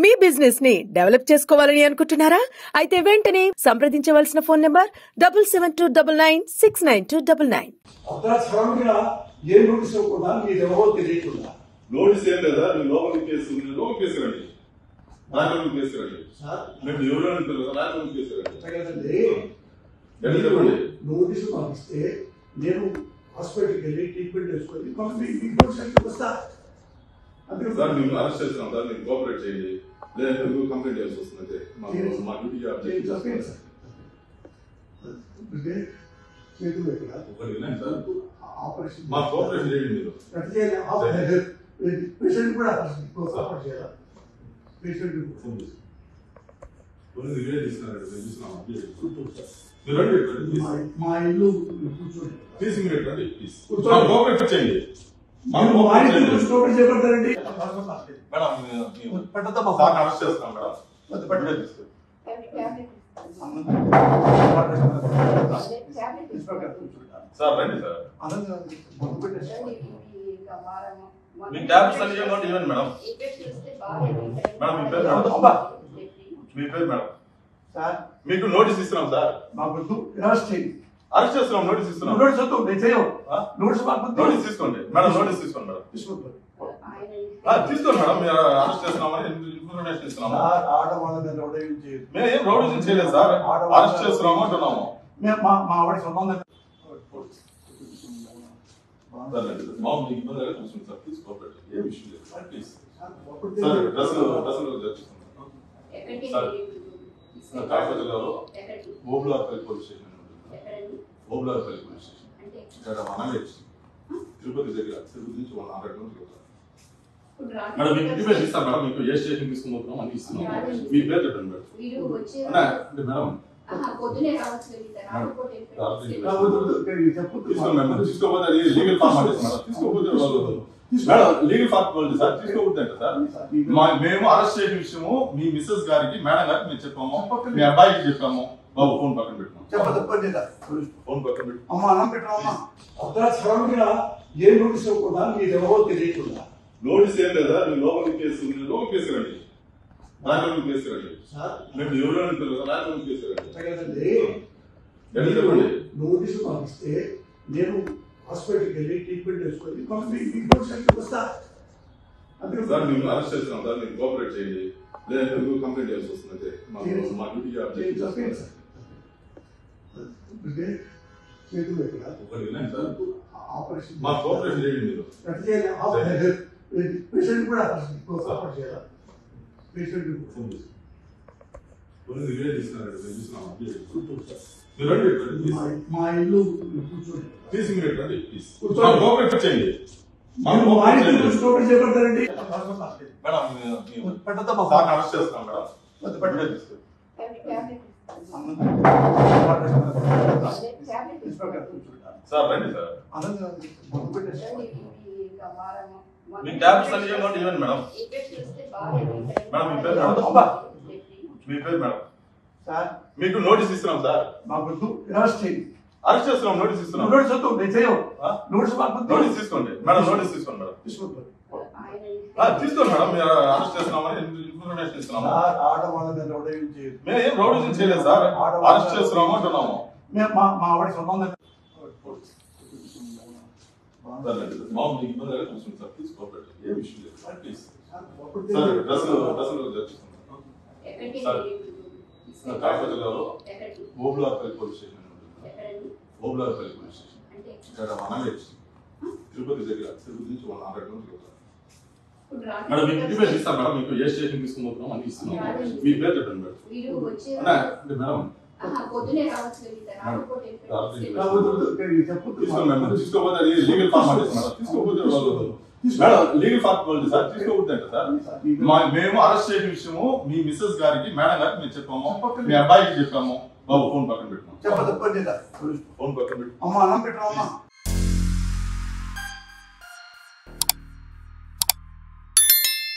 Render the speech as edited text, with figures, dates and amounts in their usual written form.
మీ business ని develop చేసుకోవాలని అనుకుంటున్నారా? అయితే వెంటనే సంప్రదించవలసిన ఫోన్ నంబర్ 7729969299. ఏ నోటీస్ ఇవ్వకుండా మీరెవరో తెలియకుండా నోటీస్ ఏం లేదా? మీరు లోపలికి కేసుకురండి, రాజమండ్రి కేసుకురండి. మేము ఎవరు రాజమండ్రి కేసుకురండి. నోటీసు పంపిస్తే నేను హాస్పిటల్కి వెళ్ళి ట్రీట్మెంట్ చేసుకొని వస్తా. సార్ మేము అరెస్ట్ చేస్తున్నాం సార్, మీరు కోఆపరేట్ చేయండి, లేదంటే మీరు కంప్లైంట్ చేయాల్సి వస్తుంది. అంటే మా డ్యూటీ ఆపరేషన్ మా కోఆపరేషన్ చేయండి. మీరు పేషెంట్ కూడా చేయాలి. పేషెంట్ మా ఇల్లు కూర్చోండి, కోఆపరేట్ చేయండి. చేపడతారండి. అరెస్ట్ చేస్తాం మేడం. సార్ రండి సార్, మీకు ట్యాబ్లెట్స్ అన్ని ఇవ్వండి మేడం. మేడం మీ పేరు మేడం? మీకు నోటీస్ ఇస్తున్నాం సార్. అరెస్ట్ చేస్తున్నాం, నోటీస్ ఇస్తున్నాం. నోటీస్ తీసుకోండి మేడం, నోటీస్ తీసుకోండి మేడం. తీసుకోండి మేడం, మీరు అరెస్ట్ చేస్తున్నామని ఇన్ఫర్మేషన్ ఇస్తున్నాము. మేము ఏం రౌడీజం చేయలేదు సార్, అరెస్ట్ చేస్తున్నాము అంటున్నాము. మా ఆవిడ సొంతం మామూలు ఇబ్బంది చూస్తుంది సార్, తీసుకోబెట్టి ఏ విషయం లేదు సార్, ప్లీజ్ సార్. డ్రెస్సులు సార్ కాకినాడ జిల్లాలో Obularpalli police station Obularpalli police station ఇక్కడ తిరుపతి దగ్గర, తిరుపతి నుంచి 100 కిలోమీటర్లు. మేడం మీకు ఇంటిమేషన్ ఇస్తాం మేడం, మీకు ఏ స్టేషన్ తీసుకుపోతున్నాం అని ఇస్తున్నాం. మీ పేరు చెప్పండి మేడం. మేడం తీసుకోపోతే అది లీగల్ ఫార్మాలిటీ మేడం, తీసుకోపోతే మేడం లీగల్ ఫార్మాలిటీ సార్, తీసుకోవద్దు అంటే సార్. మేము అరెస్ట్ చేసిన విషయము మీ మిస్సెస్ గారికి, మేడం గారికి మేము చెప్పాము, మీ అబ్బాయికి చెప్పాము. బాబు ఫోన్ పక్కన పెట్టుకున్నాం, ఫోన్ పక్కన పెట్టుకున్నాం. ఏ నోటీస్ ఇవ్వకుండా మీరెవరో తెలియకుండా. నోటీస్ ఏం లేదా? మీరు లోపలికి కేసుకురండి, రాజమండ్రి కేసుకురండి. మేము ఎవరు రాజమండ్రి కేసుకురండి. నోటీసు పంపిస్తే నేను హాస్పిటల్కి వెళ్ళి ట్రీట్మెంట్ చేసుకొని వస్తా. సార్ మేము అరెస్ట్ చేస్తున్నాం సార్, మీరు కోఆపరేట్ చేయండి, లేదంటే మీరు కంప్లైంట్ చేయాల్సి వస్తుంది. అంటే మా డ్యూటీ ఆపరేషన్ మా కోఆపరేషన్ చేయండి. మీరు పేషెంట్ కూడా చేయాలి. పేషెంట్ మా ఇల్లు కూర్చోండి, కోఆపరేట్ చేయండి. చేపడతారండి. అరెస్ట్ చేస్తాం మేడం. సార్ రండి సార్, మీకు ట్యాబ్లెట్స్ అన్ని ఇవ్వండి మేడం. మేడం మీ పేరు మేడం? మీ పేరు మేడం? మీకు నోటీస్ ఇస్తున్నాం సార్. అరెస్ట్ చేస్తున్నాం, నోటీస్ ఇస్తున్నాం. నోటీస్ తీసుకోండి మేడం, నోటీస్ తీసుకోండి మేడం. తీసుకోండి మేడం, మీరు అరెస్ట్ చేస్తున్నామని ఇన్ఫర్మేషన్ ఇస్తున్నాము. మేము ఏం రౌడీజం చేయలేదు సార్, అరెస్ట్ చేస్తున్నాము అంటున్నాము. మా ఆవిడ సొంతం మామూలు ఇబ్బంది చూస్తుంది సార్, తీసుకోబెట్టి ఏ విషయం లేదు సార్, ప్లీజ్ సార్. డ్రెస్సులు సార్ కాకినాడ జిల్లాలో Obularpalli police station Obularpalli police station ఇక్కడ తిరుపతి దగ్గర, తిరుపతి నుంచి 100 కిలోమీటర్లు. మేడం మీకు ఇంటిమేషన్ ఇస్తాం మేడం, మీకు ఏ స్టేషన్ తీసుకుపోతున్నాం అని ఇస్తున్నాం. మీ పేరు చెప్పండి మేడం. మేడం తీసుకోపోతే అది లీగల్ ఫార్మాలిటీ మేడం, తీసుకోపోతే మేడం లీగల్ ఫార్మాలిటీ సార్, తీసుకోవద్దు అంటే సార్. మేము అరెస్ట్ చేసిన విషయము మీ మిస్సెస్ గారికి, మేడం గారికి మేము చెప్పాము, మీ అబ్బాయికి చెప్పాము. బాబు ఫోన్ పక్కన పెట్టుకున్నాం, చెప్పండి. ఫోన్ పక్కన పెట్టుకున్నాం.